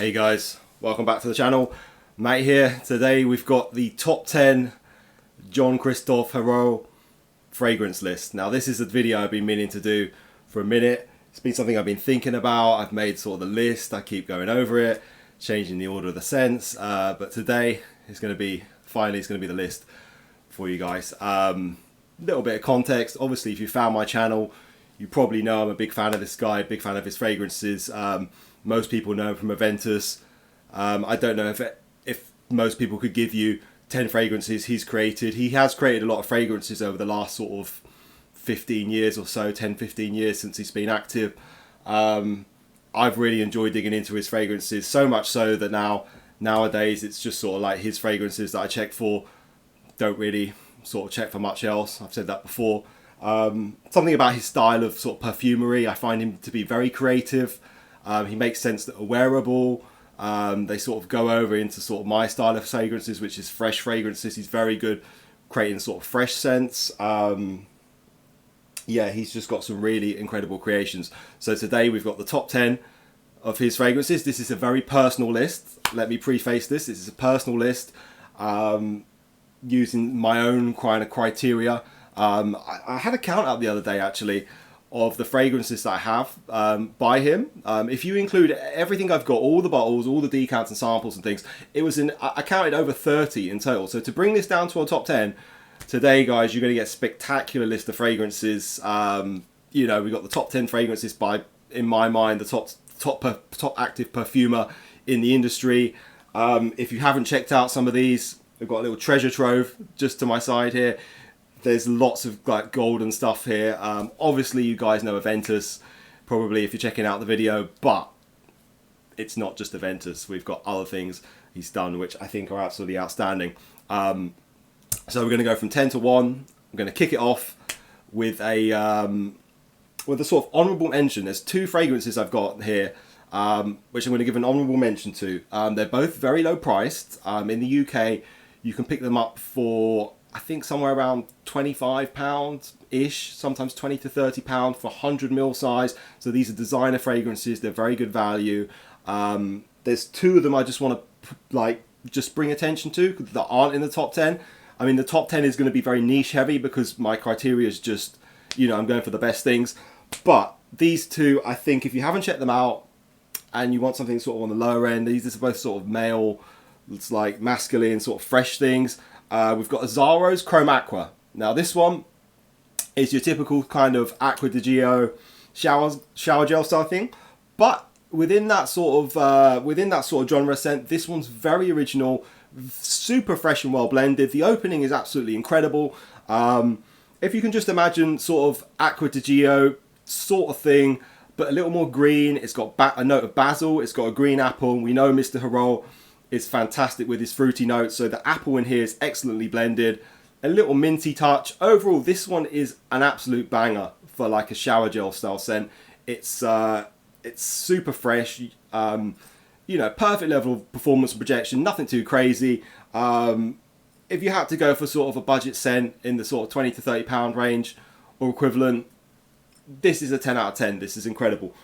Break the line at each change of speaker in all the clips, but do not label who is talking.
Hey guys, welcome back to the channel. Matt here. Today we've got the top 10 Jean-Christophe Hérault fragrance list. Now this is a video I've been meaning to do for a minute. It's been something I've been thinking about. I've made sort of the list. I keep going over it, changing the order of the scents. But today it's going to be, finally it's going to be the list for you guys. Little bit of context. Obviously if you found my channel, you probably know I'm a big fan of this guy, big fan of his fragrances. Most people know him from Aventus. I don't know if most people could give you 10 fragrances he's created. He has created a lot of fragrances over the last sort of 15 years or so, 10-15 years since he's been active. I've really enjoyed digging into his fragrances, so much so that nowadays it's just sort of like his fragrances that I check for. Don't really sort of check for much else. I've said that before. Something about his style of sort of perfumery, I find him to be very creative. He makes scents that are wearable. They sort of go over into sort of my style of fragrances, which is fresh fragrances. He's very good creating sort of fresh scents. Yeah, he's just got some really incredible creations. So today we've got the top 10 of his fragrances. This is a very personal list. Let me preface this. This is a personal list using my own kind of criteria. I had a count out the other day actually of the fragrances that I have by him. If you include everything I've got, all the bottles, all the decants and samples and things, it was I counted over 30 in total. So to bring this down to a top 10, today guys, you're going to get a spectacular list of fragrances. You know, we've got the top 10 fragrances by, in my mind, the top active perfumer in the industry. If you haven't checked out some of these, I've got a little treasure trove just to my side here. There's lots of like golden stuff here. Obviously you guys know Aventus, probably if you're checking out the video, but it's not just Aventus. We've got other things he's done which I think are absolutely outstanding. So we're going to go from 10 to 1. I'm going to kick it off with a sort of honourable mention. There's two fragrances I've got here which I'm going to give an honourable mention to. They're both very low priced. In the UK you can pick them up for, I think, somewhere around £25-ish, sometimes £20 to £30 for 100ml size. So these are designer fragrances. They're very good value. There's two of them I just want to just bring attention to that aren't in the top 10. I mean, the top 10 is going to be very niche heavy because my criteria is just, you know, I'm going for the best things. But these two, I think, if you haven't checked them out and you want something sort of on the lower end, these are both sort of male, it's like masculine, sort of fresh things. We've got Azzaro's Chrome Aqua. Now this one is your typical kind of Aqua di Gio shower gel style thing, but within that sort of genre scent, this one's very original, super fresh and well blended. The opening is absolutely incredible. If you can just imagine sort of Aqua di Gio sort of thing, but a little more green. It's got a note of basil. It's got a green apple. We know Mr. Hérault is fantastic with his fruity notes, so the apple in here is excellently blended. A little minty touch. Overall, this one is an absolute banger for like a shower gel style scent. It's super fresh. You know, perfect level of performance and projection. Nothing too crazy. If you had to go for sort of a budget scent in the sort of £20 to £30 range or equivalent, this is a 10 out of 10. This is incredible.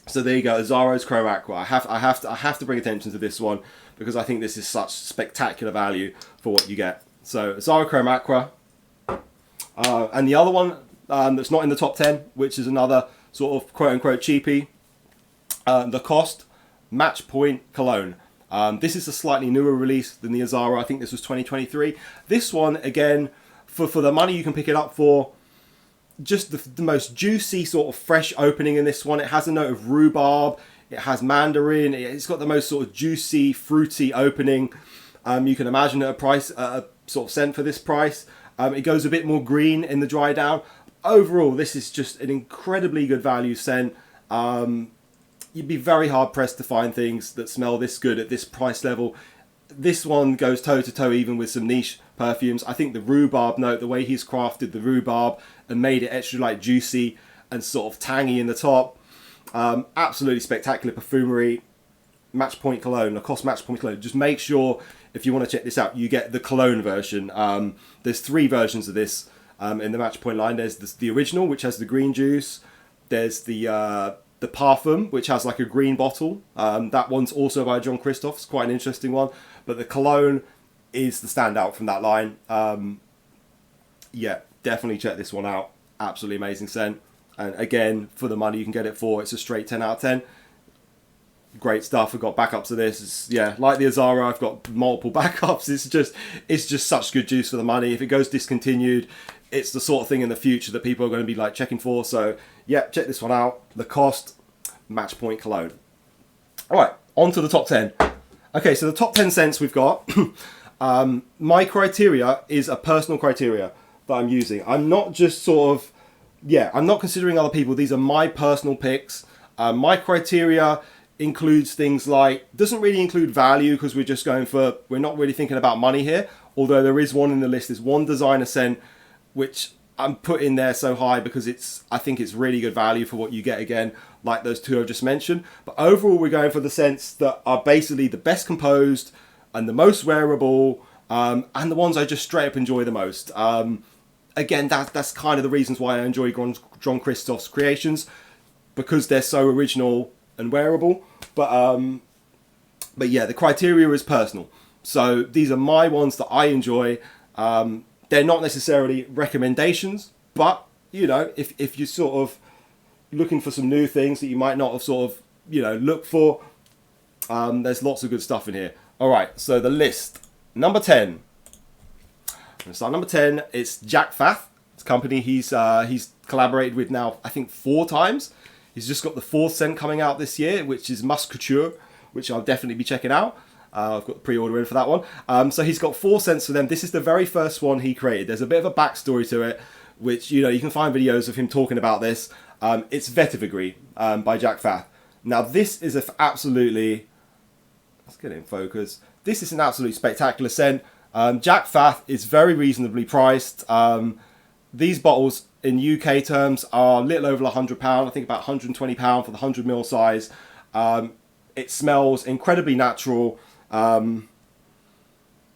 So there you go, Azzaro's Chrome Aqua. I have to bring attention to this one because I think this is such spectacular value for what you get. So Azzaro Chrome Aqua, and the other one that's not in the top 10, which is another sort of quote unquote cheapie, Lacoste Match Point Cologne. This is a slightly newer release than the Azzaro. I think this was 2023. This one again, for the money you can pick it up for. Just the most juicy sort of fresh opening in this one. It has a note of rhubarb, it has mandarin, it's got the most sort of juicy, fruity opening you can imagine at a price, a sort of scent for this price. It goes a bit more green in the dry down. Overall, this is just an incredibly good value scent. You'd be very hard pressed to find things that smell this good at this price level. This one goes toe to toe even with some niche perfumes. I think the rhubarb note, the way he's crafted the rhubarb and made it extra like juicy and sort of tangy in the top, absolutely spectacular perfumery. Match Point Cologne, Lacoste Match Point Cologne. Just make sure if you want to check this out, you get the Cologne version. There's 3 versions of this in the Match Point line. There's the original, which has the green juice. There's the the Parfum, which has like a green bottle. That one's also by Jean-Christophe. It's quite an interesting one. But the Cologne is the standout from that line. Yeah, definitely check this one out. Absolutely amazing scent. And again, for the money you can get it for, it's a straight 10 out of 10. Great stuff. I've got backups of this. Yeah, like the Azara, I've got multiple backups. It's just such good juice for the money. If it goes discontinued, it's the sort of thing in the future that people are going to be like checking for. So yeah, check this one out. Lacoste Match Point Cologne. All right, on to the top 10. Okay, so the top 10 scents we've got. My criteria is a personal criteria that I'm using. I'm not just sort of, I'm not considering other people. These are my personal picks. My criteria includes things like, doesn't really include value because we're not really thinking about money here. Although there is one in the list. There's one designer scent which I'm putting there so high because I think it's really good value for what you get again, like those two I've just mentioned. But overall, we're going for the scents that are basically the best composed and the most wearable, and the ones I just straight up enjoy the most. Again, that's kind of the reasons why I enjoy Jean-Christophe's creations, because they're so original and wearable. But yeah, the criteria is personal. So these are my ones that I enjoy. They're not necessarily recommendations, but you know, if you're sort of looking for some new things that you might not have sort of, you know, looked for, there's lots of good stuff in here. All right, so the list. Number 10. So number 10, it's Jacques Fath. It's a company he's collaborated with now, I think 4 times. He's just got the 4th scent coming out this year, which is Musc, which I'll definitely be checking out. I've got the pre-order in for that one. So he's got 4 scents for them. This is the very first one he created. There's a bit of a backstory to it, which, you know, you can find videos of him talking about this. It's Vetiver Gris by Jacques Fath. Now this is absolutely, let's get it in focus. This is an absolutely spectacular scent. Jacques Fath is very reasonably priced. These bottles in UK terms are a little over £100. I think about £120 for the 100ml size. It smells incredibly natural.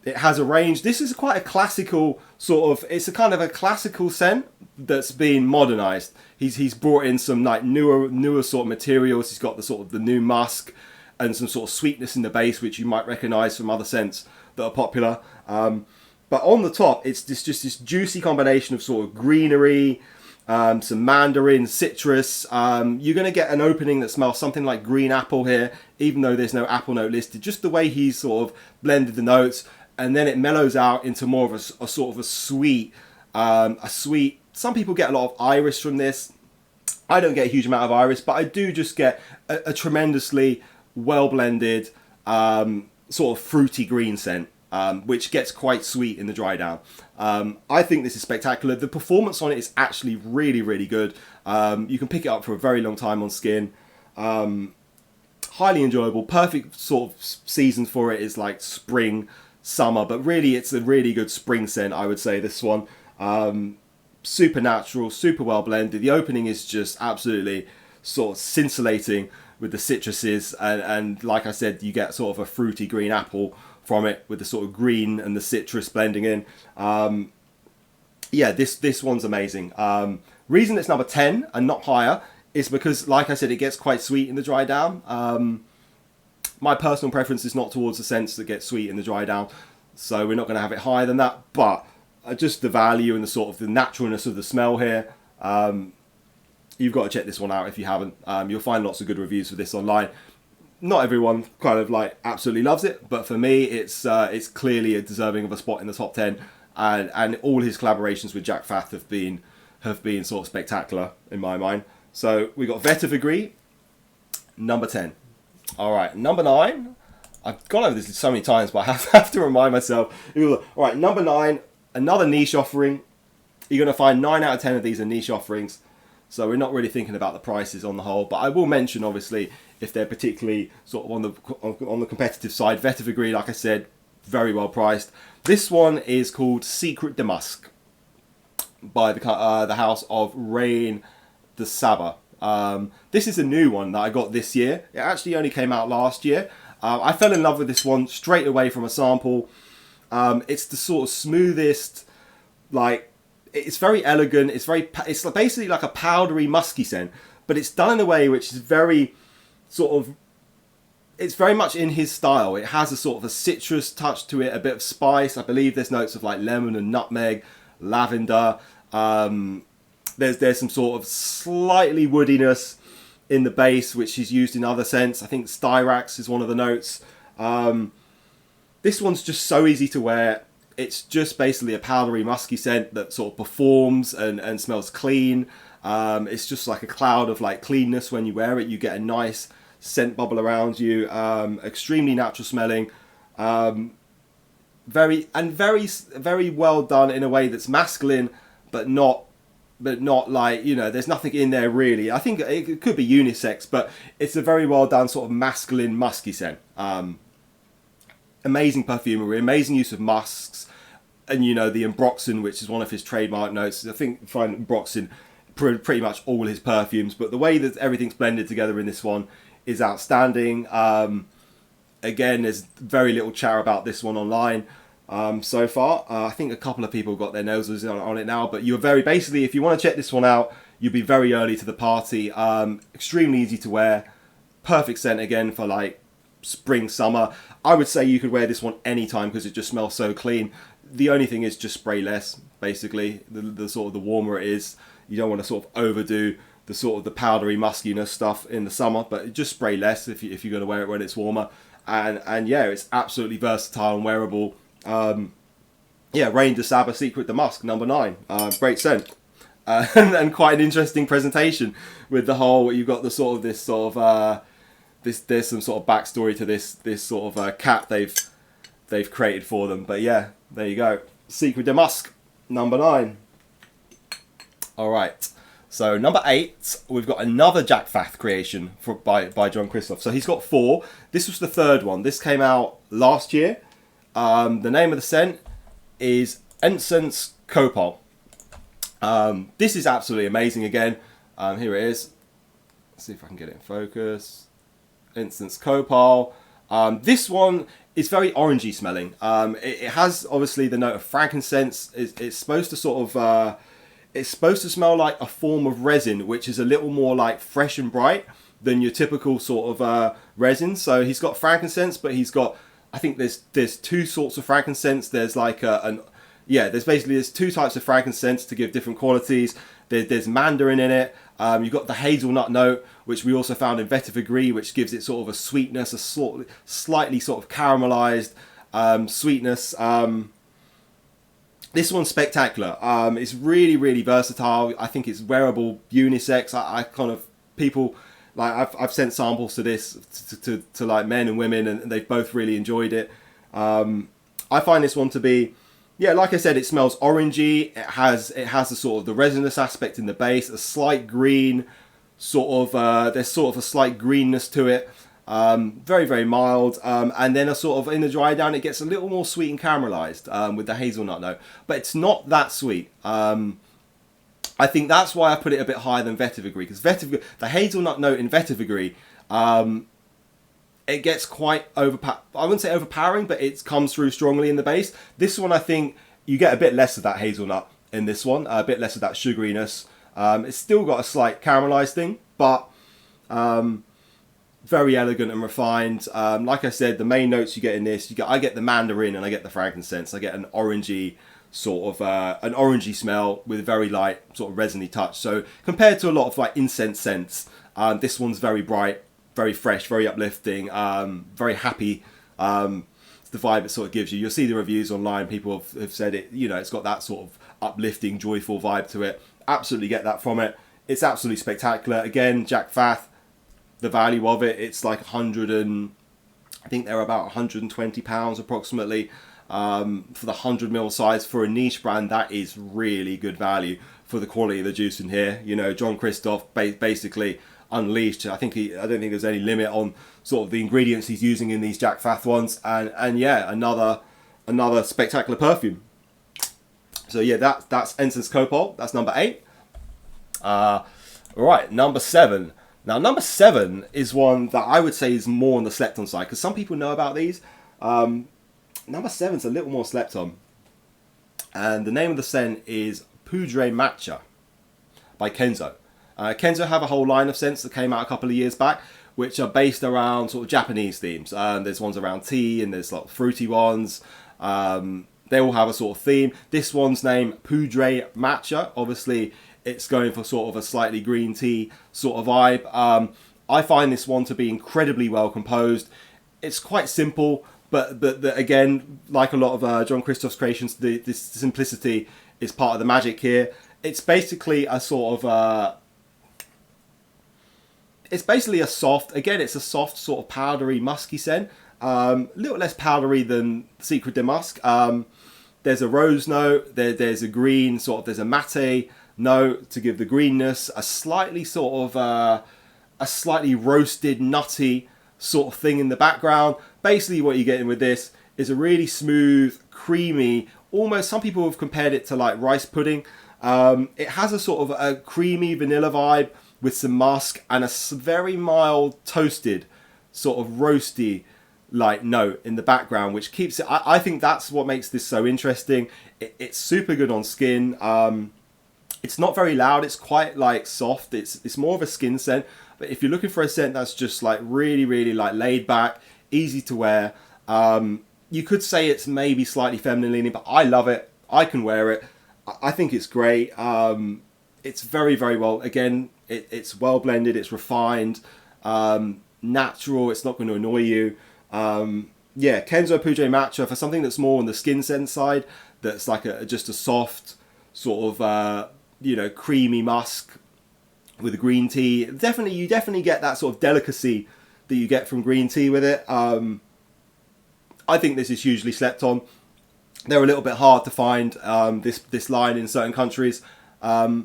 It has a range. This is quite a classical sort of, it's a kind of a classical scent that's been modernized. He's brought in some like newer sort of materials. He's got the sort of the new musk and some sort of sweetness in the base, which you might recognize from other scents that are popular. But on the top, it's just this juicy combination of sort of greenery, some mandarin, citrus. You're going to get an opening that smells something like green apple here, even though there's no apple note listed. Just the way he's sort of blended the notes, and then it mellows out into more of a sort of a sweet. Some people get a lot of iris from this. I don't get a huge amount of iris, but I do just get a tremendously well blended sort of fruity green scent. Which gets quite sweet in the dry down. I think this is spectacular. The performance on it is actually really, really good. You can pick it up for a very long time on skin. Highly enjoyable. Perfect sort of season for it is like spring, summer, but really it's a really good spring scent, I would say, this one. Super natural, super well blended. The opening is just absolutely sort of scintillating with the citruses, and like I said, you get sort of a fruity green apple from it with the sort of green and the citrus blending in. Yeah, this one's amazing. Reason it's number 10 and not higher is because, like I said, it gets quite sweet in the dry down. My personal preference is not towards the scents that get sweet in the dry down, so we're not going to have it higher than that, but just the value and the sort of the naturalness of the smell here. You've got to check this one out if you haven't. You'll find lots of good reviews for this online. Not everyone kind of like absolutely loves it, but for me, it's clearly a deserving of a spot in the top 10, and all his collaborations with Jacques Fath have been sort of spectacular in my mind. So we got Vetiver Gris, number 10. All right, number 9. I've gone over this so many times, but I have to remind myself. All right, number 9, another niche offering. You're going to find 9 out of 10 of these are niche offerings. So we're not really thinking about the prices on the whole, but I will mention, obviously, if they're particularly sort of on the competitive side. Vetiver Gris, like I said, very well priced. This one is called Secret de Musc by the house of Reine de Saba. This is a new one that I got this year. It actually only came out last year. I fell in love with this one straight away from a sample. It's the sort of smoothest, like, it's very elegant. It's basically like a powdery musky scent, but it's done in a way which is very sort of, it's very much in his style. It has a sort of a citrus touch to it, a bit of spice. I believe there's notes of like lemon and nutmeg, lavender. There's some sort of slightly woodiness in the base, which is used in other scents. I think styrax is one of the notes. This one's just so easy to wear. It's just basically a powdery musky scent that sort of performs and smells clean. It's just like a cloud of like cleanness when you wear it. You get a nice scent bubble around you. Extremely natural smelling. Very well done in a way that's masculine, but not like, you know, there's nothing in there really. I think it could be unisex, but it's a very well done sort of masculine musky scent. Amazing perfumery, amazing use of musks, and you know, the Ambroxan, which is one of his trademark notes. I think you find Ambroxan pretty much all his perfumes, but the way that everything's blended together in this one is outstanding. Again, there's very little chatter about this one online so far. I think a couple of people got their noses on it now, but you're basically, if you want to check this one out, you'll be very early to the party. Extremely easy to wear, perfect scent again for like spring, summer. I would say you could wear this one anytime because it just smells so clean. The only thing is just spray less, basically. The sort of the warmer it is, you don't want to sort of overdo the sort of the powdery muskiness stuff in the summer, but just spray less if you're going to wear it when it's warmer. And yeah, it's absolutely versatile and wearable. Yeah, Reine de Saba Secret de Musc, number 9. Great scent. And quite an interesting presentation with the whole, you've got the sort of this sort of there's some sort of backstory to this sort of cap they've created for them. But yeah, there you go. Secret de Musc, number 9. All right. So number 8, we've got another Jacques Fath creation by Jean-Christophe. So he's got 4. This was the 3rd one. This came out last year. The name of the scent is Encens Copal. This is absolutely amazing again. Here it is. Let's see if I can get it in focus. Encens Copal. This one is very orangey smelling. It has obviously the note of frankincense. It's supposed to sort of it's supposed to smell like a form of resin, which is a little more like fresh and bright than your typical sort of resin. So he's got frankincense, but he's got, I think there's 2 sorts of frankincense. There's like there's 2 types of frankincense to give different qualities. There's mandarin in it. You've got the hazelnut note, which we also found in Vetiver Gris, which gives it sort of a sweetness, a slightly sort of caramelized sweetness. This one's spectacular. It's really, really versatile. I think it's wearable, unisex. I kind of, people, like I've sent samples to this to like men and women, and they've both really enjoyed it. I find this one to be, yeah, like I said, it smells orangey. It has the sort of the resinous aspect in the base, a slight green sort of. There's sort of a slight greenness to it. Very, very mild, and then a sort of in the dry down it gets a little more sweet and caramelized with the hazelnut note, but it's not that sweet. I think that's why I put it a bit higher than Vetiver Gris, because the hazelnut note in Vetiver Gris, it gets quite I wouldn't say overpowering, but it comes through strongly in the base. This one, I think you get a bit less of that hazelnut in this one, a bit less of that sugariness. It's still got a slight caramelized thing, but very elegant and refined. Like I said, the main notes you get in this, I get the mandarin and I get the frankincense. I get an orangey sort of an orangey smell with a very light sort of resiny touch. So compared to a lot of like incense scents, this one's very bright, very fresh, very uplifting, very happy. It's the vibe it sort of gives you. You'll see the reviews online. People have said it. You know, it's got that sort of uplifting, joyful vibe to it. Absolutely get that from it. It's absolutely spectacular. Again, Jacques Fath. The value of it, it's like I think they're about £120 approximately for the 100ml size. For a niche brand, that is really good value for the quality of the juice in here. You know, Jean-Christophe basically unleashed. I don't think there's any limit on sort of the ingredients he's using in these Jacques Fath ones, and yeah, another spectacular perfume. So yeah, that's Encens Copal. That's number 8. Right, number 7. Now, number 7 is one that I would say is more on the slept on side, because some people know about these. Number 7's a little more slept on. And the name of the scent is Poudre Matcha by Kenzo. Kenzo have a whole line of scents that came out a couple of years back, which are based around sort of Japanese themes. There's ones around tea, and there's like fruity ones. They all have a sort of theme. This one's named Poudre Matcha. Obviously, it's going for sort of a slightly green tea sort of vibe. I find this one to be incredibly well composed. It's quite simple, but again, like a lot of Jean-Christophe's creations, this simplicity is part of the magic here. It's basically a sort of... it's basically a soft... Again, it's a soft sort of powdery, musky scent. A little less powdery than Secret de Musc. There's a rose note, there's a green, sort of, there's a mate note to give the greenness, a slightly sort of, a slightly roasted, nutty sort of thing in the background. Basically what you're getting with this is a really smooth, creamy, almost, some people have compared it to like rice pudding. It has a sort of a creamy vanilla vibe with some musk and a very mild toasted, sort of roasty, like note in the background, which keeps it. I think that's what makes this so interesting. It's super good on skin. It's not very loud. It's quite like soft. It's more of a skin scent. But if you're looking for a scent that's just like really, really like laid back, easy to wear, you could say it's maybe slightly feminine leaning, but I love it. I can wear it. I think it's great. It's very, very well. Again, it's well blended. It's refined, natural. It's not going to annoy you. Yeah, Kenzo Poudre Matcha for something that's more on the skin scent side, that's like just a soft sort of you know, creamy musk with a green tea. You definitely get that sort of delicacy that you get from green tea with it. I think this is hugely slept on. They're a little bit hard to find, this line in certain countries. I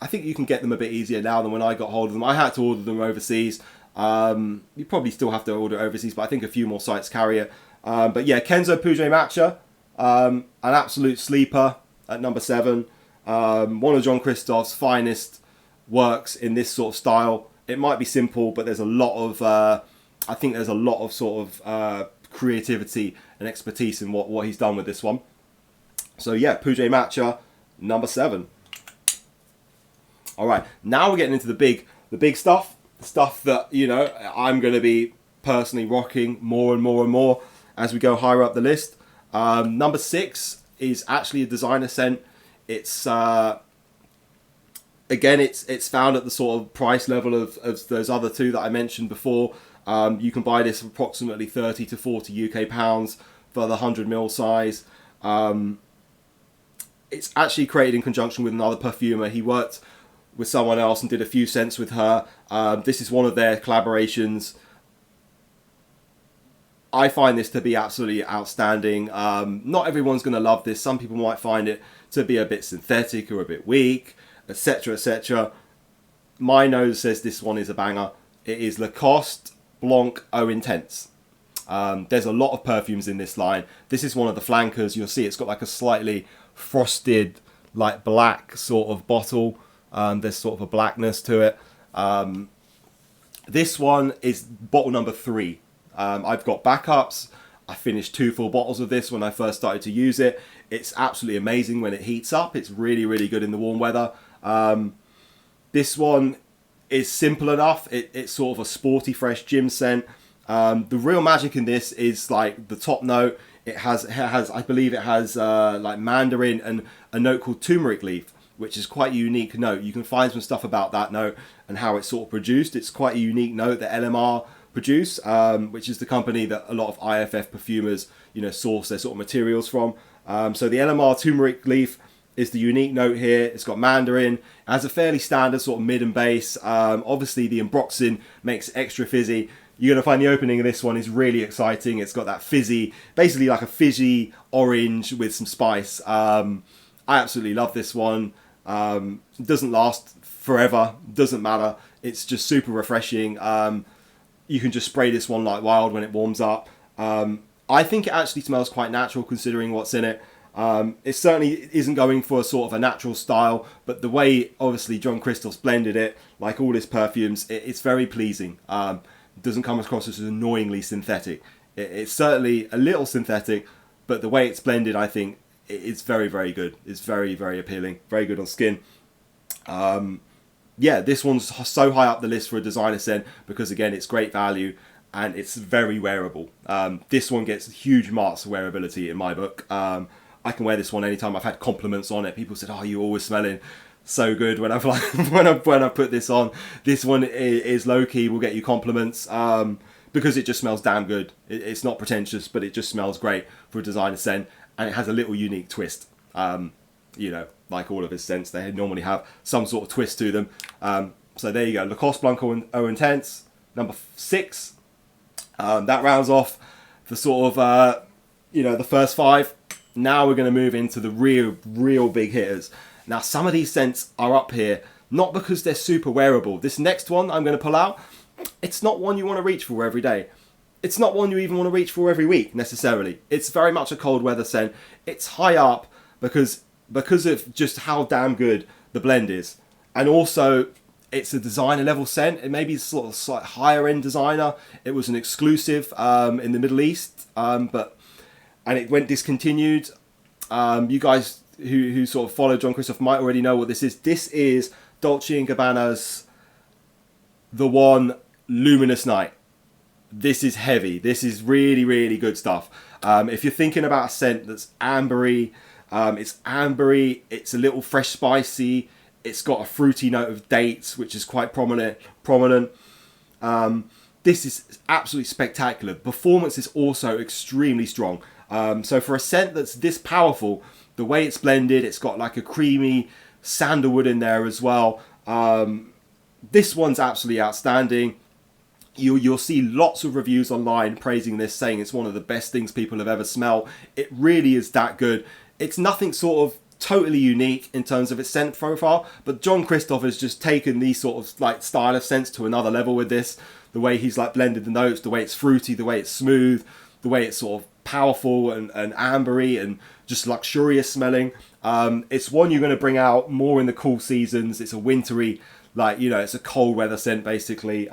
think you can get them a bit easier now than when I got hold of them. I had to order them overseas. You probably still have to order overseas, but I think a few more sites carry it. But yeah, Kenzo Poudre Matcha, an absolute sleeper at number 7. One of Jean-Christophe's finest works in this sort of style. It might be simple, but there's a lot of, I think there's a lot of sort of creativity and expertise in what he's done with this one. So yeah, Poudre Matcha, number 7. All right, now we're getting into the big stuff. Stuff that, you know, I'm going to be personally rocking more and more and more as we go higher up the list. Number 6 is actually a designer scent. It's again, it's found at the sort of price level of those other two that I mentioned before. You can buy this for approximately 30 to 40 UK pounds for the 100ml size. It's actually created in conjunction with another perfumer. He worked with someone else and did a few scents with her. This is one of their collaborations. I find this to be absolutely outstanding. Not everyone's going to love this. Some people might find it to be a bit synthetic or a bit weak, etc, etc. My nose says this one is a banger. It is Lacoste Blanc Eau Intense. There's a lot of perfumes in this line. This is one of the flankers. You'll see it's got like a slightly frosted, like black sort of bottle. There's sort of a blackness to it. This one is bottle number 3. I've got backups. I finished 2 full bottles of this when I first started to use it. It's absolutely amazing when it heats up. It's really, really good in the warm weather. This one is simple enough. It's sort of a sporty, fresh gym scent. The real magic in this is like the top note. It has I believe it has like mandarin and a note called turmeric leaf, which is quite a unique note. You can find some stuff about that note and how it's sort of produced. It's quite a unique note that LMR produce, which is the company that a lot of IFF perfumers, you know, source their sort of materials from. So the LMR turmeric leaf is the unique note here. It's got mandarin. It has a fairly standard sort of mid and base. Obviously the ambroxan makes it extra fizzy. You're going to find the opening of this one is really exciting. It's got that fizzy, basically like a fizzy orange with some spice. I absolutely love this one. It doesn't last forever, doesn't matter. It's just super refreshing. You can just spray this one like wild when it warms up. I think it actually smells quite natural considering what's in it. It certainly isn't going for a sort of a natural style, but the way obviously Jean-Christophe's blended it, like all his perfumes, it's very pleasing. It doesn't come across as annoyingly synthetic. It's certainly a little synthetic, but the way it's blended, I think, it's very, very good. It's very, very appealing. Very good on skin. yeah, this one's so high up the list for a designer scent because, again, it's great value and it's very wearable. This one gets huge marks of wearability in my book. I can wear this one anytime. I've had compliments on it. People said, "Oh, you're always smelling so good when I've like when I put this on." This one is low key. Will get you compliments because it just smells damn good. It's not pretentious, but it just smells great for a designer scent, and it has a little unique twist. You know, like all of his scents, they normally have some sort of twist to them. So there you go, Lacoste Blanc Eau Intense, number 6. That rounds off the sort of you know, the first 5. Now we're going to move into the real big hitters. Now some of these scents are up here, not because they're super wearable. This next one I'm going to pull out, it's not one you want to reach for every day. It's not one you even want to reach for every week necessarily. It's very much a cold weather scent. It's high up because of just how damn good the blend is, and also it's a designer level scent. It may be sort of slight higher end designer. It was an exclusive in the Middle East, and it went discontinued. You guys who sort of follow Jean-Christophe might already know what this is. This is Dolce & Gabbana's The One Luminous Night. This is heavy. This is really good stuff. If you're thinking about a scent that's ambery, it's ambery, it's a little fresh spicy, it's got a fruity note of dates, which is quite prominent. This is absolutely spectacular. Performance is also extremely strong. So for a scent that's this powerful, the way it's blended, it's got like a creamy sandalwood in there as well. This one's absolutely outstanding. You'll see lots of reviews online praising this, saying it's one of the best things people have ever smelled. It really is that good. It's nothing sort of totally unique in terms of its scent profile, but Jean-Christophe has just taken these sort of like style of scents to another level with this. The way he's like blended the notes, the way it's fruity, the way it's smooth, the way it's sort of powerful and ambery and just luxurious smelling. It's one you're going to bring out more in the cool seasons. It's a wintry, like, you know, it's a cold weather scent basically.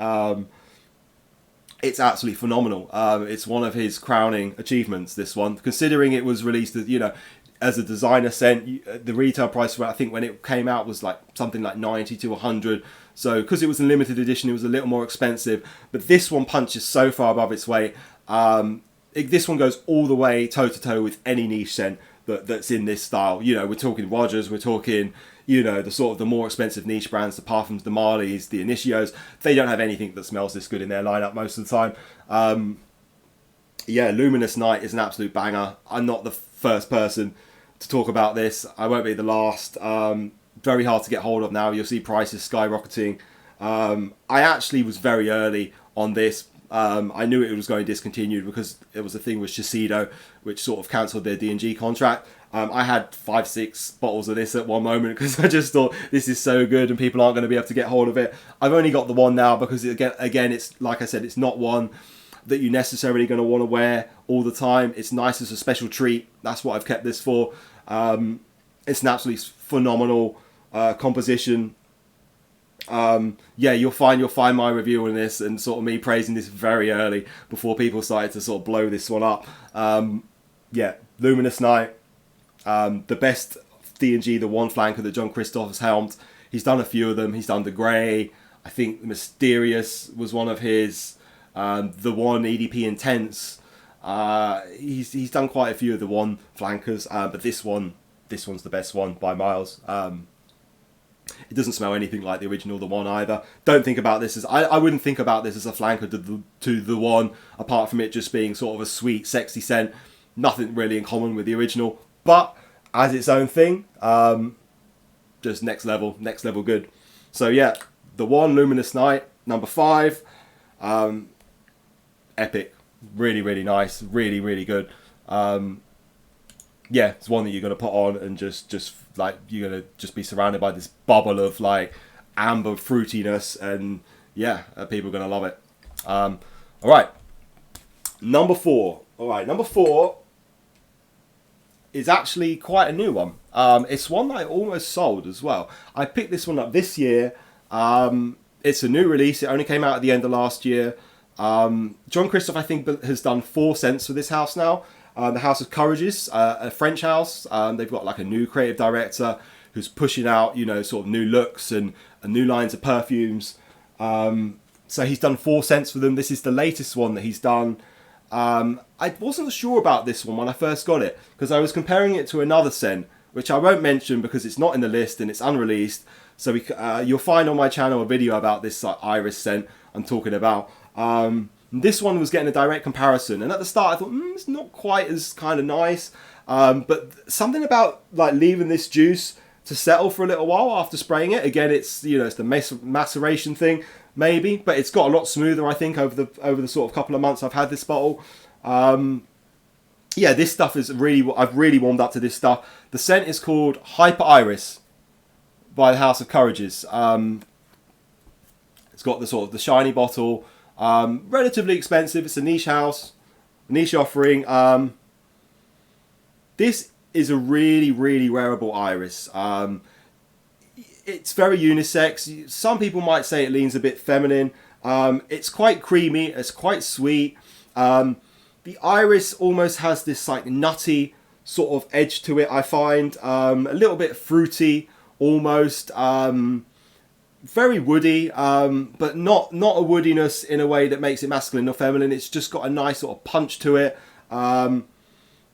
It's absolutely phenomenal. It's one of his crowning achievements, this one, considering it was released as, you know, as a designer scent. The retail price for it, I think when it came out, was like something like 90 to 100. So because it was a limited edition, it was a little more expensive. But this one punches so far above its weight. This one goes all the way toe to toe with any niche scent that's in this style. You know, we're talking Rogers, we're talking, you know, the sort of the more expensive niche brands, the Parfums, the Marlies, the Initios. They don't have anything that smells this good in their lineup most of the time. Yeah, Luminous Night is an absolute banger. I'm not the first person to talk about this. I won't be the last. Very hard to get hold of now. You'll see prices skyrocketing. I actually was very early on this. I knew it was going discontinued because it was a thing with Shiseido, which sort of cancelled their D&G contract. I had 5-6 bottles of this at one moment because I just thought this is so good and people aren't going to be able to get hold of it. I've only got the one now because again, it's like I said, it's not one that you're necessarily going to want to wear all the time. It's nice as a special treat. That's what I've kept this for. It's an absolutely phenomenal composition. Yeah, you'll find my review on this and sort of me praising this very early before people started to sort of blow this one up. Yeah, Luminous Night, the best D&G, the one flanker that Jean-Christophe has helmed. He's done a few of them. He's done the Grey. I think Mysterious was one of his. The one EDP Intense. He's done quite a few of the one flankers, but this one's the best one by miles. It doesn't smell anything like the original, the one either. Don't think about this as I wouldn't think about this as a flanker to the one, apart from it just being sort of a sweet, sexy scent. Nothing really in common with the original, but as its own thing, just next level good. So yeah, the one, Luminous Night, number 5. Epic, really nice, really good. Yeah, it's one that you're gonna put on and just like you're gonna just be surrounded by this bubble of like amber fruitiness, and yeah, people are gonna love it. All right, number 4. All right, number 4 is actually quite a new one. It's one that I almost sold as well. I picked this one up this year. It's a new release. It only came out at the end of last year. Jean-Christophe, I think, has done 4 scents for this house now. The House of Courrèges, a French house. They've got like a new creative director who's pushing out, you know, sort of new looks and new lines of perfumes. So he's done 4 scents for them. This is the latest one that he's done. I wasn't sure about this one when I first got it, because I was comparing it to another scent, which I won't mention because it's not in the list and it's unreleased. So you'll find on my channel a video about this iris scent I'm talking about. This one was getting a direct comparison, and at the start I thought, it's not quite as kind of nice. But something about like leaving this juice to settle for a little while after spraying it. Again, it's, you know, it's the maceration thing, maybe, but it's got a lot smoother, I think, over the sort of couple of months I've had this bottle. Yeah, this stuff is really, I've really warmed up to this stuff. The scent is called Hyper Iris by the House of Courrèges. It's got the sort of the shiny bottle, relatively expensive. It's a niche house, niche offering. This is a really, really wearable iris. It's very unisex. Some people might say it leans a bit feminine. It's quite creamy. It's quite sweet. The iris almost has this like nutty sort of edge to it, I find. A little bit fruity, almost. Very woody, but not a woodiness in a way that makes it masculine or feminine. It's just got a nice sort of punch to it.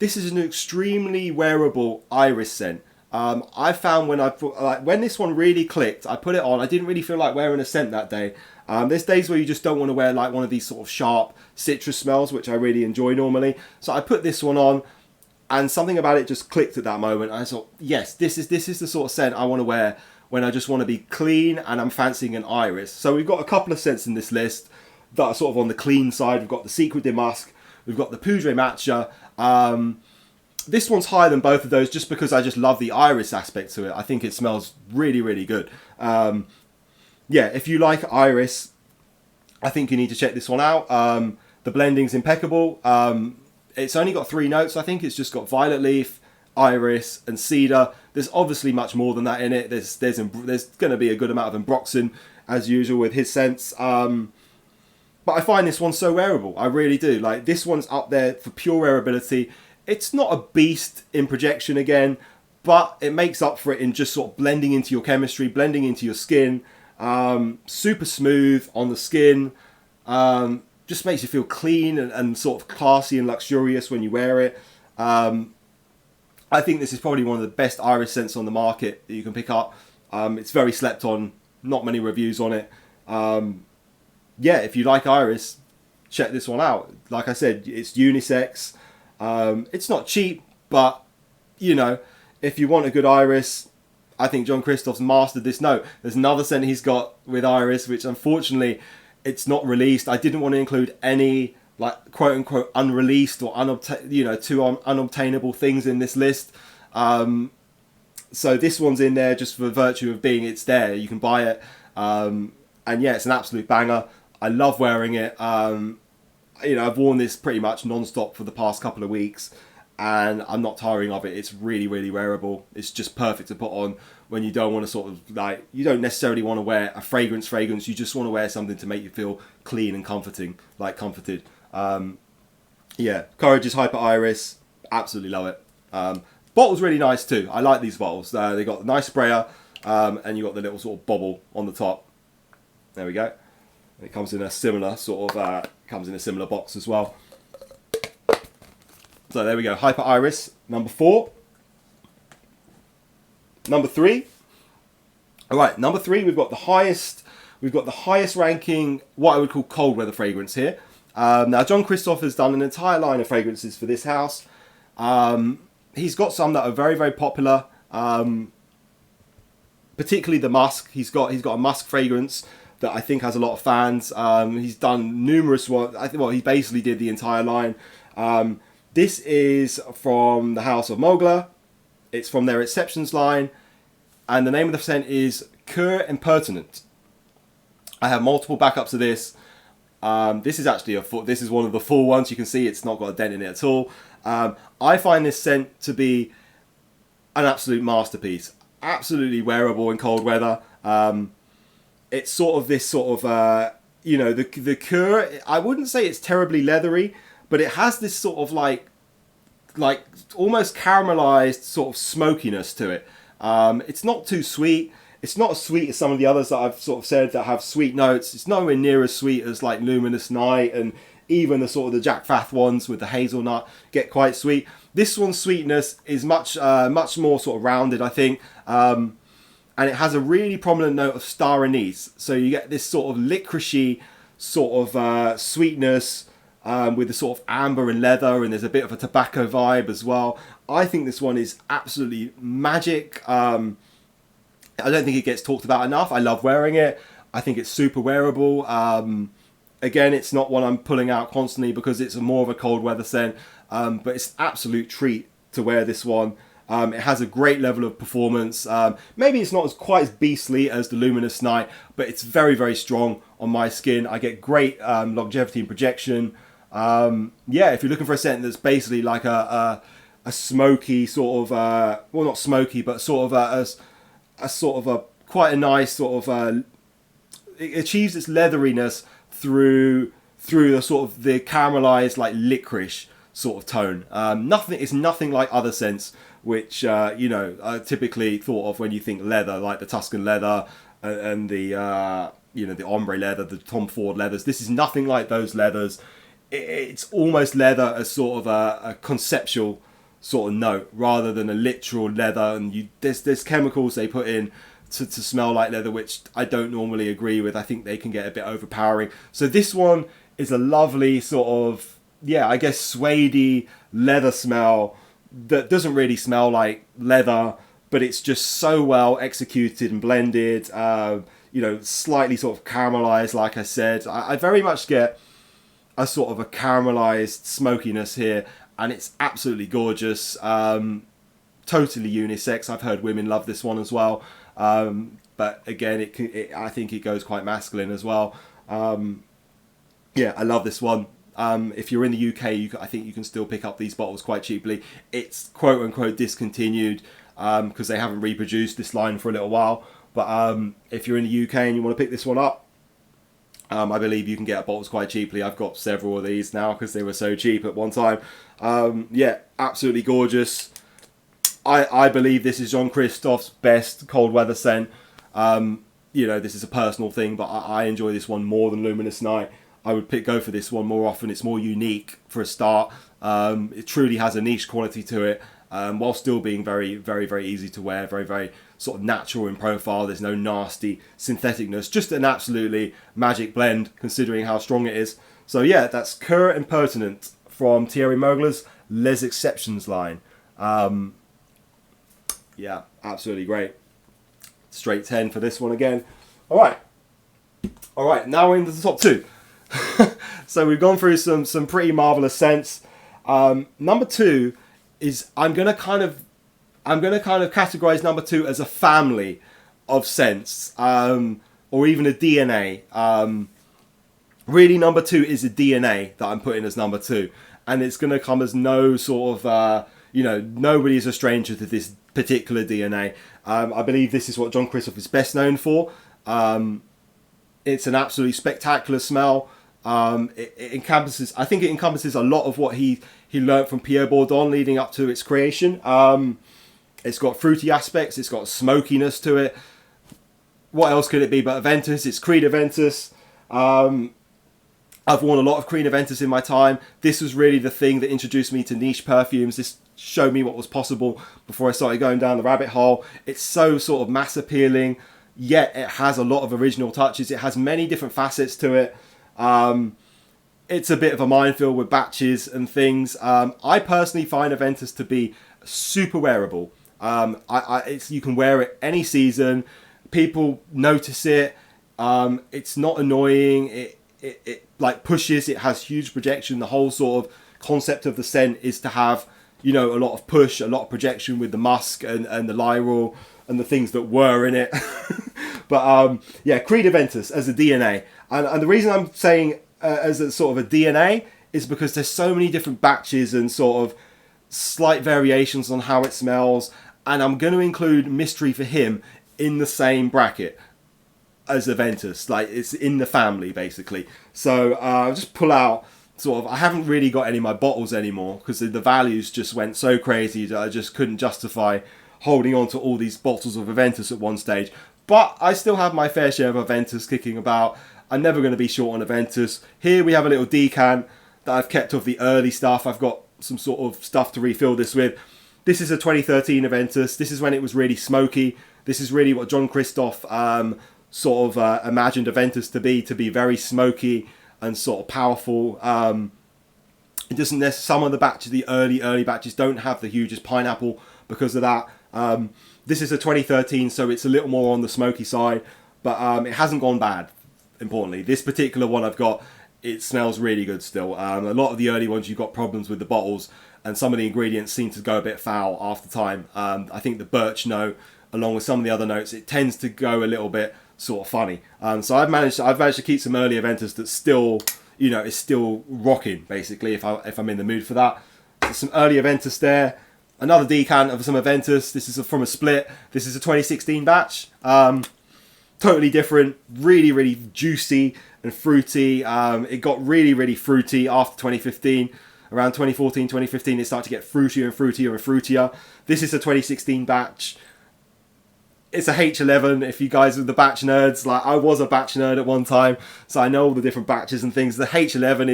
This is an extremely wearable iris scent. I found when this one really clicked, I put it on. I didn't really feel like wearing a scent that day. There's days where you just don't want to wear like one of these sort of sharp citrus smells, which I really enjoy normally. So I put this one on, and something about it just clicked at that moment. I thought, yes, this is the sort of scent I want to wear when I just want to be clean and I'm fancying an iris. So we've got a couple of scents in this list that are sort of on the clean side. We've got the Secret de Musc, we've got the Poudre Matcha. This one's higher than both of those just because I just love the iris aspect to it. I think it smells really, really good. Yeah, if you like iris, I think you need to check this one out. The blending's impeccable. It's only got 3 notes. I think it's just got violet leaf, iris, and cedar. There's obviously much more than that in it. There's going to be a good amount of ambroxan, as usual with his scents. But I find this one so wearable. I really do. Like, this one's up there for pure wearability. It's not a beast in projection again, but it makes up for it in just sort of blending into your chemistry, blending into your skin. Super smooth on the skin. Just makes you feel clean and sort of classy and luxurious when you wear it. I think this is probably one of the best iris scents on the market that you can pick up. It's very slept on. Not many reviews on it. Yeah, if you like iris, check this one out. Like I said, it's unisex. It's not cheap, but, you know, if you want a good iris, I think Jean-Christophe's mastered this note. There's another scent he's got with iris, which unfortunately it's not released. I didn't want to include any, like, quote-unquote unreleased or too unobtainable things in this list. So this one's in there just for virtue of being it's there. You can buy it. And yeah, it's an absolute banger. I love wearing it. You know, I've worn this pretty much non-stop for the past couple of weeks, and I'm not tiring of it. It's really, really wearable. It's just perfect to put on when you don't want to sort of, like, you don't necessarily want to wear a fragrance. You just want to wear something to make you feel clean and comforted. Yeah, Courrèges Hyper Iris, absolutely love it. Bottle's really nice too. I like these bottles. They got a nice sprayer, and you got the little sort of bobble on the top. There we go. It comes in a similar sort of comes in a similar box as well. So there we go. Hyper Iris, number 4. Number 3. All right, number 3. We've got the highest ranking, what I would call cold weather fragrance here. Now Jean-Christophe has done an entire line of fragrances for this house. He's got some that are very, very popular. Particularly the musk. He's got a musk fragrance that I think has a lot of fans. He's done numerous ones. He basically did the entire line. This is from the house of Mugler. It's from their Exceptions line, and the name of the scent is Cuir Impertinent. I have multiple backups of this. This is actually this is one of the full ones. You can see it's not got a dent in it at all. I find this scent to be an absolute masterpiece. Absolutely wearable in cold weather. It's sort of this sort of, the Cuir, I wouldn't say it's terribly leathery, but it has this sort of like almost caramelized sort of smokiness to it. It's not too sweet. It's not as sweet as some of the others that I've sort of said that have sweet notes. It's nowhere near as sweet as like Luminous Night, and even the sort of the Jack Fath ones with the hazelnut get quite sweet. This one's sweetness is much more sort of rounded, I think. And it has a really prominent note of star anise. So you get this sort of licoricey sort of sweetness with the sort of amber and leather, and there's a bit of a tobacco vibe as well. I think this one is absolutely magic. I don't think it gets talked about enough. I love wearing it. I think it's super wearable. Again, it's not one I'm pulling out constantly because it's more of a cold weather scent, but it's an absolute treat to wear this one. It has a great level of performance. Maybe it's not quite as beastly as the Luminous Night, but it's very, very strong on my skin. I get great longevity and projection. Yeah, if you're looking for a scent that's basically like a smoky sort of, well, not smoky, but sort of quite a nice sort of, it achieves its leatheriness through the sort of the caramelized like licorice sort of tone. Nothing like other scents which you know are typically thought of when you think leather, like the Tuscan leather and the you know, the ombre leather, the Tom Ford leathers. This is nothing like those leathers. It's almost leather as sort of a conceptual sort of note rather than a literal leather. And there's chemicals they put in to smell like leather, which I don't normally agree with. I think they can get a bit overpowering. So this one is a lovely sort of, yeah, I guess suede-y leather smell that doesn't really smell like leather, but it's just so well executed and blended. You know, slightly sort of caramelized, like I said. I very much get a sort of a caramelized smokiness here, and it's absolutely gorgeous. Totally unisex. I've heard women love this one as well. But again, I think it goes quite masculine as well. Yeah, I love this one. If you're in the UK, I think you can still pick up these bottles quite cheaply. It's quote unquote discontinued because they haven't reproduced this line for a little while. But if you're in the UK and you want to pick this one up, I believe you can get bottles quite cheaply. I've got several of these now because they were so cheap at one time. Yeah, absolutely gorgeous. I believe this is Jean-Christophe's best cold weather scent. You know, this is a personal thing, but I enjoy this one more than Luminous Night. I would go for this one more often. It's more unique for a start. It truly has a niche quality to it, while still being very, very, very easy to wear. Very, very sort of natural in profile. There's no nasty syntheticness. Just an absolutely magic blend, considering how strong it is. So yeah, that's Cuir Impertinent from Thierry Mugler's Les Exceptions line. Yeah, absolutely great. Straight 10 for this one again. All right, now we're into the top two. So we've gone through some pretty marvelous scents. Number two is I'm gonna kind of categorize number two as a family of scents, or even a DNA. Really, number two is a DNA that I'm putting as number two, and it's gonna come as no sort of you know, nobody is a stranger to this particular DNA. I believe this is what Jean-Christophe is best known for. It's an absolutely spectacular smell. It encompasses a lot of what he learnt from Pierre Bourdon leading up to its creation. It's got fruity aspects. It's got smokiness to it. What else could it be but Aventus? It's Creed Aventus. I've worn a lot of Creed Aventus in my time. This was really the thing that introduced me to niche perfumes. This showed me what was possible before I started going down the rabbit hole. It's so sort of mass appealing, yet it has a lot of original touches. It has many different facets to it. It's a bit of a minefield with batches and things. I personally find Aventus to be super wearable. You can wear it any season. People notice it. It's not annoying. It like pushes. It has huge projection. The whole sort of concept of the scent is to have, you know, a lot of push, a lot of projection with the musk and the lyral and the things that were in it. But yeah, Creed Aventus as a DNA. And the reason I'm saying as a sort of a DNA is because there's so many different batches and sort of slight variations on how it smells. And I'm going to include Mystery for him in the same bracket as Aventus. Like, it's in the family, basically. So I'll just pull out sort of, I haven't really got any of my bottles anymore because the values just went so crazy that I just couldn't justify holding on to all these bottles of Aventus at one stage. But I still have my fair share of Aventus kicking about. I'm never going to be short on Aventus. Here we have a little decant that I've kept of the early stuff. I've got some sort of stuff to refill this with. This is a 2013 Aventus. This is when it was really smoky. This is really what Jean-Christophe sort of imagined Aventus to be very smoky and sort of powerful. It doesn't necessarily, some of the batches, the early batches, don't have the hugest pineapple because of that. This is a 2013, so it's a little more on the smoky side, but it hasn't gone bad, importantly. This particular one I've got, it smells really good still. A lot of the early ones, you've got problems with the bottles, and some of the ingredients seem to go a bit foul after time. I think the birch note, along with some of the other notes, it tends to go a little bit sort of funny. So I've managed to keep some early Aventus that's still, you know, is still rocking, basically, if I'm in the mood for that. So some early Aventus there. Another decant of some Aventus. This is from a split. This is a 2016 batch. Totally different. Really, really juicy and fruity. It got really, really fruity after 2015. Around 2014, 2015, it started to get fruitier and fruitier and fruitier. This is a 2016 batch. It's a H11, if you guys are the batch nerds. Like, I was a batch nerd at one time, so I know all the different batches and things. The H11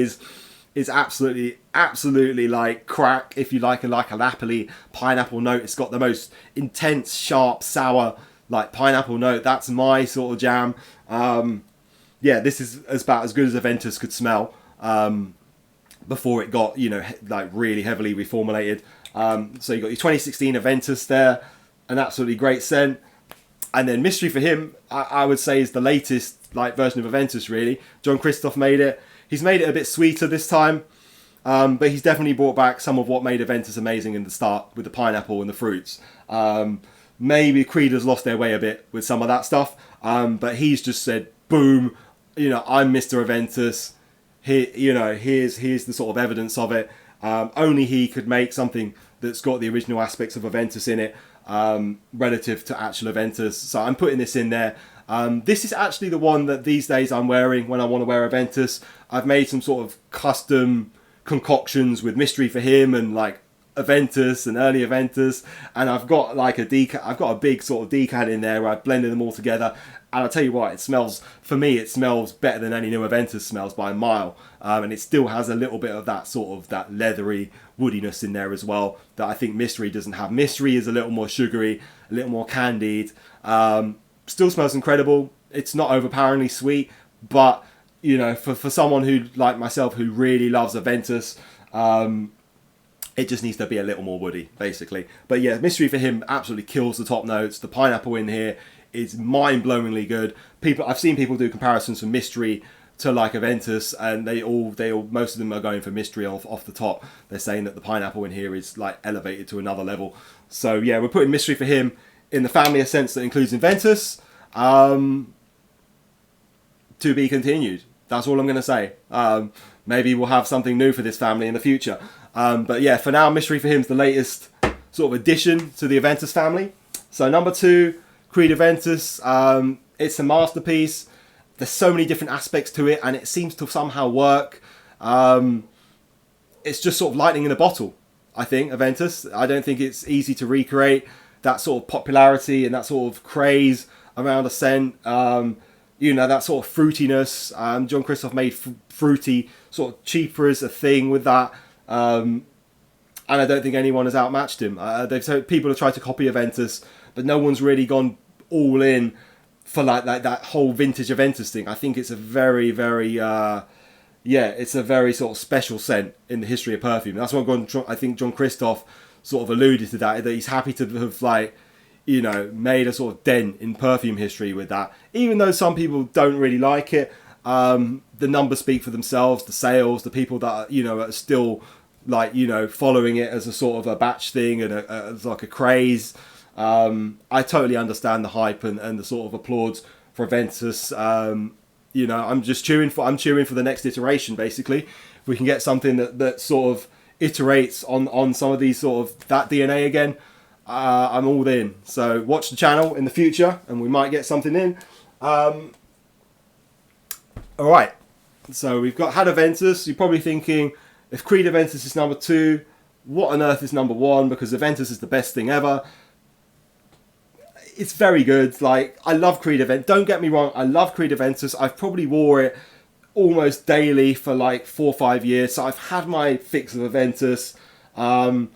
is absolutely like crack, if you like a Napoli pineapple note. It's got the most intense, sharp, sour, like pineapple note. That's my sort of jam. Yeah, this is about as good as Aventus could smell before it got, you know, like really heavily reformulated. So you got your 2016 Aventus there, an absolutely great scent. And then Mystery for him, I would say, is the latest like version of Aventus, really. Jean-Christophe made it. He's made it a bit sweeter this time, but he's definitely brought back some of what made Aventus amazing in the start with the pineapple and the fruits. Maybe Creed has lost their way a bit with some of that stuff, but he's just said, boom, you know, I'm Mr. Aventus. Here, you know, here's the sort of evidence of it. Only he could make something that's got the original aspects of Aventus in it, relative to actual Aventus. So I'm putting this in there. This is actually the one that these days I'm wearing when I want to wear Aventus. I've made some sort of custom concoctions with Mystery for him and like Aventus and early Aventus, and I've got like a big sort of decant in there where I've blended them all together. And I'll tell you what, it smells, for me, it smells better than any new Aventus smells by a mile. And it still has a little bit of that sort of that leathery woodiness in there as well that I think Mystery doesn't have. Mystery is a little more sugary, a little more candied. Still smells incredible. It's not overpoweringly sweet, but you know, for someone who like myself who really loves Aventus, it just needs to be a little more woody, basically. But yeah, Mystery for him absolutely kills the top notes. The pineapple in here is mind-blowingly good. I've seen people do comparisons from Mystery to like Aventus, and they all most of them are going for Mystery off the top. They're saying that the pineapple in here is like elevated to another level. So yeah, we're putting Mystery for him in the family of scents that includes Aventus. To be continued. That's all I'm going to say. Maybe we'll have something new for this family in the future. But yeah, for now, Mystery for him is the latest sort of addition to the Aventus family. So number 2, Creed Aventus. It's a masterpiece. There's so many different aspects to it, and it seems to somehow work. It's just sort of lightning in a bottle, I think, Aventus. I don't think it's easy to recreate that sort of popularity and that sort of craze around a scent. You know, that sort of fruitiness. Jean-Christophe made fruity, sort of cheaper as a thing with that. And I don't think anyone has outmatched him. People have tried to copy Aventus, but no one's really gone all in for like that whole vintage Aventus thing. I think it's a very, very, it's a very sort of special scent in the history of perfume. That's what I think Jean-Christophe sort of alluded to that he's happy to have like, you know, made a sort of dent in perfume history with that. Even though some people don't really like it, the numbers speak for themselves, the sales, the people that are, you know, are still like, you know, following it as a sort of a batch thing and as like a craze. I totally understand the hype and the sort of applause for Aventus. You know, I'm cheering for the next iteration, basically. If we can get something that sort of iterates on some of these sort of that DNA again, I'm all in. So watch the channel in the future and we might get something in. Alright, so we've had Aventus. You're probably thinking, if Creed Aventus is number 2, what on earth is number 1? Because Aventus is the best thing ever. it's very good. Like, I love Creed Aventus. Don't get me wrong, I love Creed Aventus. I've probably wore it almost daily for like 4 or 5 years. So I've had my fix of Aventus. And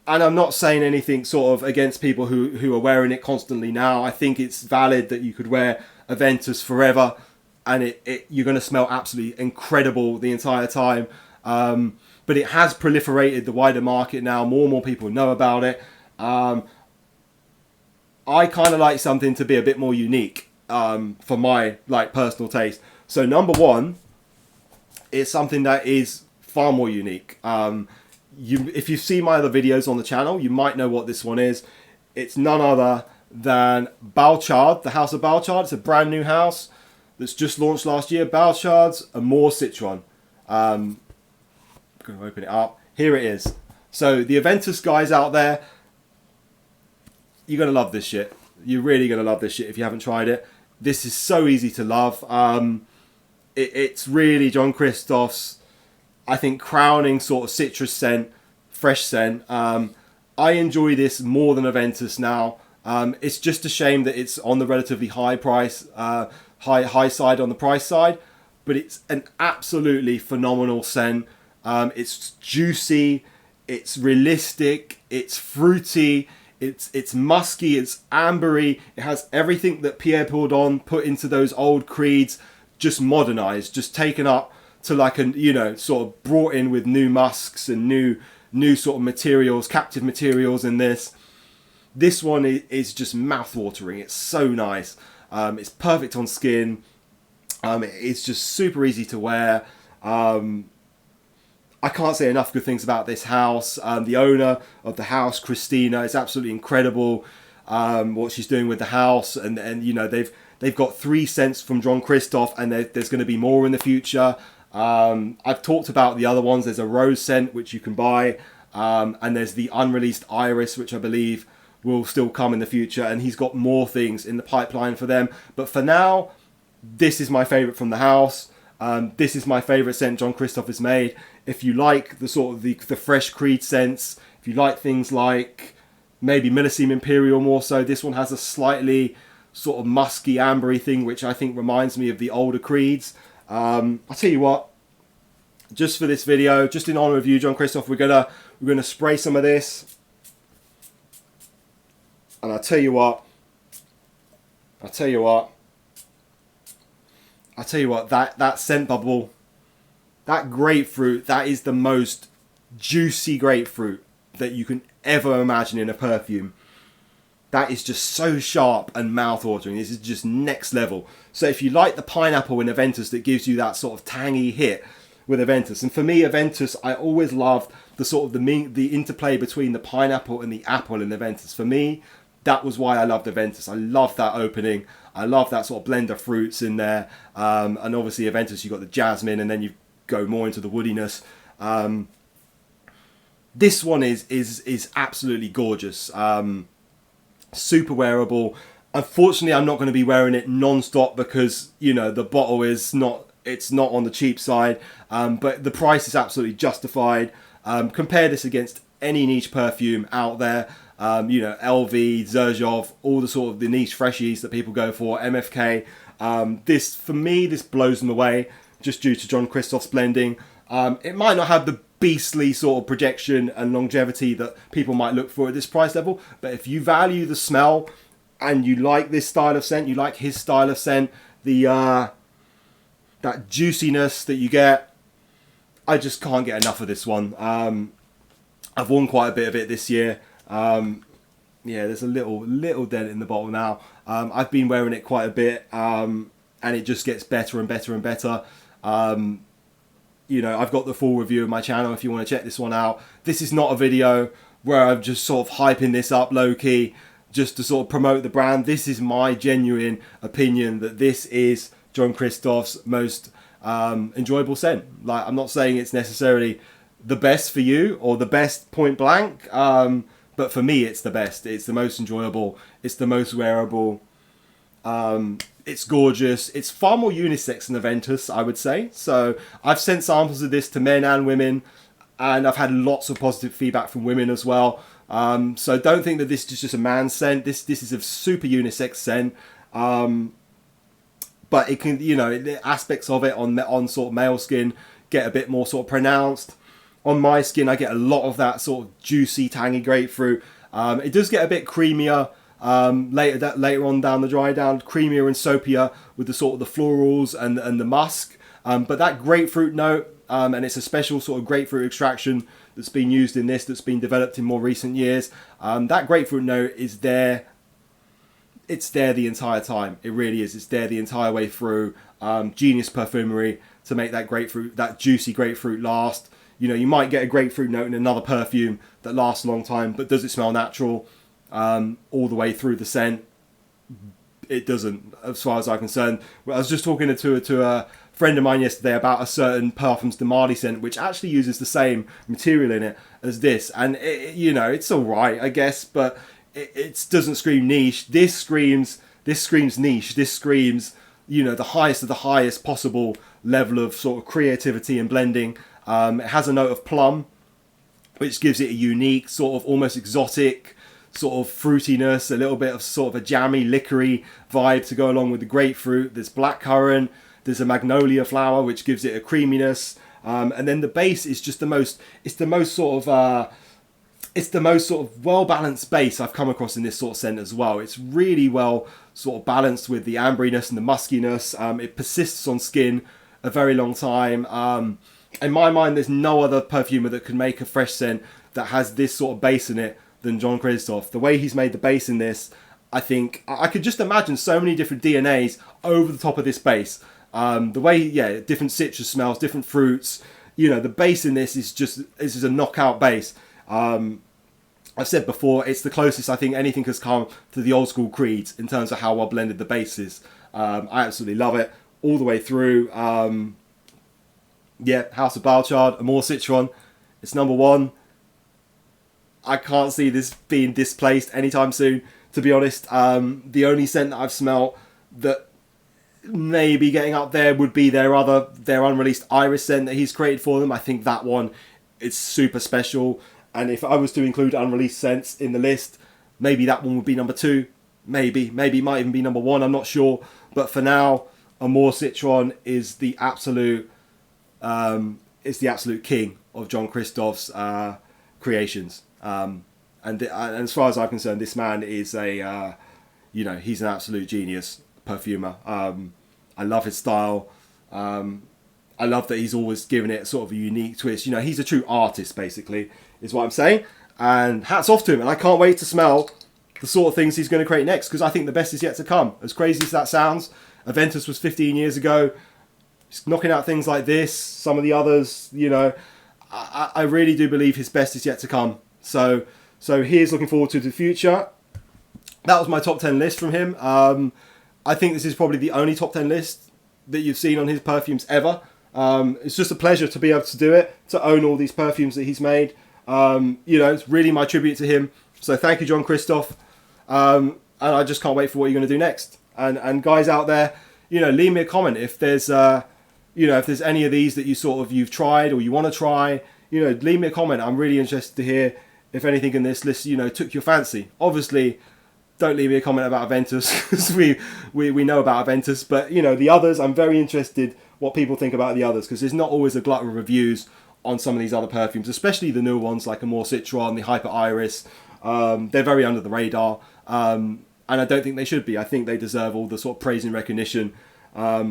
I'm not saying anything sort of against people who are wearing it constantly now. I think it's valid that you could wear Aventus forever, and you're going to smell absolutely incredible the entire time. But it has proliferated the wider market now. More and more people know about it. I kind of like something to be a bit more unique for my like personal taste. So number one is something that is far more unique. If you've seen my other videos on the channel, you might know what this one is. It's none other than Balchaud, the House of Balchaud. It's a brand new house that's just launched last year. Balchaud's Amour Citron. I'm going to open it up. Here it is. So the Aventus guys out there, you're going to love this shit. You're really going to love this shit if you haven't tried it. This is so easy to love. It's really Jean-Christophe's, I think, crowning sort of citrus scent, fresh scent. I enjoy this more than Aventus now. It's just a shame that it's on the relatively high price, high side on the price side, but it's an absolutely phenomenal scent. It's juicy, it's realistic, it's fruity, it's musky, it's ambery. It has everything that Pierre Bourdon put into those old creeds, just modernized, just taken up to like a, you know, sort of brought in with new musks and new sort of materials, captive materials in this. This one is just mouth-watering. It's so nice. It's perfect on skin. It's just super easy to wear. I can't say enough good things about this house. The owner of the house, Christina, is absolutely incredible. What she's doing with the house, and you know, they've got 3 scents from Jean-Christophe, and there's going to be more in the future. I've talked about the other ones. There's a rose scent which you can buy, and there's the unreleased iris, which I believe will still come in the future, and he's got more things in the pipeline for them. But for now, this is my favorite from the house. This is my favorite scent Jean-Christophe has made. If you like the sort of the fresh Creed scents, if you like things like maybe Millésime Imperial more so, this one has a slightly sort of musky, ambery thing, which I think reminds me of the older Creeds. I'll tell you what, just for this video, just in honor of you, Jean-Christophe, we're gonna spray some of this. And I'll tell you what, that scent bubble, that grapefruit, that is the most juicy grapefruit that you can ever imagine in a perfume. That is just so sharp and mouth-watering. This is just next level. So if you like the pineapple in Aventus, that gives you that sort of tangy hit with Aventus. And for me, Aventus, I always loved the sort of the interplay between the pineapple and the apple in Aventus. For me, that was why I loved Aventus. I love that opening. I love that sort of blend of fruits in there. And obviously Aventus, you've got the jasmine, and then you go more into the woodiness. This one is absolutely gorgeous. Super wearable. Unfortunately, I'm not going to be wearing it non-stop because, you know, the bottle is not on the cheap side. But the price is absolutely justified. Compare this against any niche perfume out there. You know, LV, Xerjoff, all the sort of the niche freshies that people go for, MFK. This, for me, this blows them away just due to Jean-Christophe's blending. It might not have the beastly sort of projection and longevity that people might look for at this price level, but if you value the smell and you like this style of scent, you like his style of scent, that juiciness that you get, I just can't get enough of this one. I've worn quite a bit of it this year. Yeah, there's a little dent in the bottle now. I've been wearing it quite a bit, and it just gets better and better and better. You know, I've got the full review of my channel if you want to check this one out. This is not a video where I'm just sort of hyping this up low-key just to sort of promote the brand. This is my genuine opinion that this is Jean-Christophe's most enjoyable scent. Like, I'm not saying it's necessarily the best for you or the best point blank, but for me it's the best. It's the most enjoyable. It's the most wearable. It's gorgeous. It's far more unisex than Aventus, I would say. So I've sent samples of this to men and women, and I've had lots of positive feedback from women as well. So don't think that this is just a man's scent. This is a super unisex scent. But it can, the aspects of it on sort of male skin get a bit more sort of pronounced. On my skin, I get a lot of that sort of juicy, tangy grapefruit. It does get a bit creamier later on down the dry down, creamier and soapier with the sort of the florals and the musk. But that grapefruit note, and it's a special sort of grapefruit extraction that's been used in this, that's been developed in more recent years. That grapefruit note is there. It's there the entire time. It really is. It's there the entire way through. Genius perfumery to make that grapefruit, that juicy grapefruit last. You might get a grapefruit note in another perfume that lasts a long time, but does it smell natural all the way through the scent? It doesn't, as far as I'm concerned. I was just talking to a friend of mine yesterday about a certain Parfums de Marly scent, which actually uses the same material in it as this, and it's all right, I guess, but it doesn't scream niche. This screams niche. This screams, the highest of the highest possible level of sort of creativity and blending. It has a note of plum, which gives it a unique sort of almost exotic sort of fruitiness, a little bit of sort of a jammy, liquory vibe to go along with the grapefruit. There's blackcurrant, there's a magnolia flower, which gives it a creaminess. And then the base is just the most sort of well-balanced base I've come across in this sort of scent as well. It's really well sort of balanced with the ambriness and the muskiness. It persists on skin a very long time. In my mind, there's no other perfumer that can make a fresh scent that has this sort of base in it than Jean-Christophe. The way he's made the base in this, I think, I could just imagine so many different DNAs over the top of this base. The way, different citrus smells, different fruits. The base in this is a knockout base. I've said before, it's the closest I think anything has come to the old school Creeds in terms of how well blended the base is. I absolutely love it all the way through. House of Balchaud, Amour Citron, it's number one. I can't see this being displaced anytime soon, to be honest. The only scent that I've smelt that maybe getting up there would be their unreleased Iris scent that he's created for them. I think that one is super special. And if I was to include unreleased scents in the list, maybe that one would be number 2. Maybe it might even be number 1. I'm not sure. But for now, Amour Citron is the absolute king of Jean-Christophe's creations. And as far as I'm concerned, this man is he's an absolute genius perfumer. I love his style. I love that he's always given it sort of a unique twist. He's a true artist, basically, is what I'm saying. And hats off to him. And I can't wait to smell the sort of things he's going to create next, because I think the best is yet to come. As crazy as that sounds, Aventus was 15 years ago. He's knocking out things like this. Some of the others, I really do believe his best is yet to come. So here's looking forward to the future. That was my top 10 list from him. I think this is probably the only top 10 list that you've seen on his perfumes ever. It's just a pleasure to be able to do it, to own all these perfumes that he's made. It's really my tribute to him. So thank you, Jean-Christophe. And I just can't wait for what you're going to do next. And guys out there, leave me a comment if there's any of these that you've tried or you want to try. Leave me a comment. I'm really interested to hear if anything in this list, took your fancy. Obviously, don't leave me a comment about Aventus, because we know about Aventus. But, the others, I'm very interested what people think about the others, because there's not always a glut of reviews on some of these other perfumes, especially the new ones like Amour Citron, the Hyper Iris. They're very under the radar, and I don't think they should be. I think they deserve all the sort of praise and recognition, that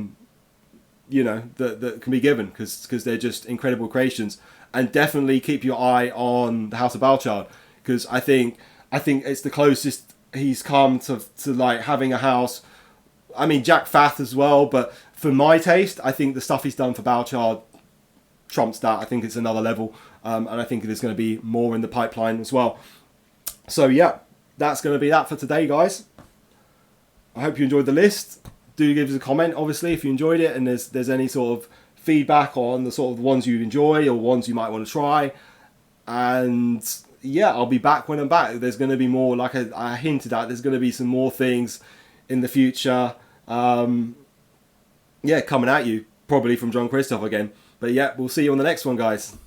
can be given, because they're just incredible creations. And definitely keep your eye on the House of Balchaud, because I think it's the closest he's come to like having a house. I mean, Jacques Fath as well, but for my taste, I think the stuff he's done for Balchaud trumps that. I think it's another level, and I think there's going to be more in the pipeline as well. So yeah, that's going to be that for today, guys. I hope you enjoyed the list. Do give us a comment, obviously, if you enjoyed it, and there's any sort of feedback on the sort of ones you enjoy or ones you might want to try. And yeah, I'll be back when I'm back. There's going to be more, like I hinted at, there's going to be some more things in the future. Coming at you, probably from Jean-Christophe again. But yeah, we'll see you on the next one, guys.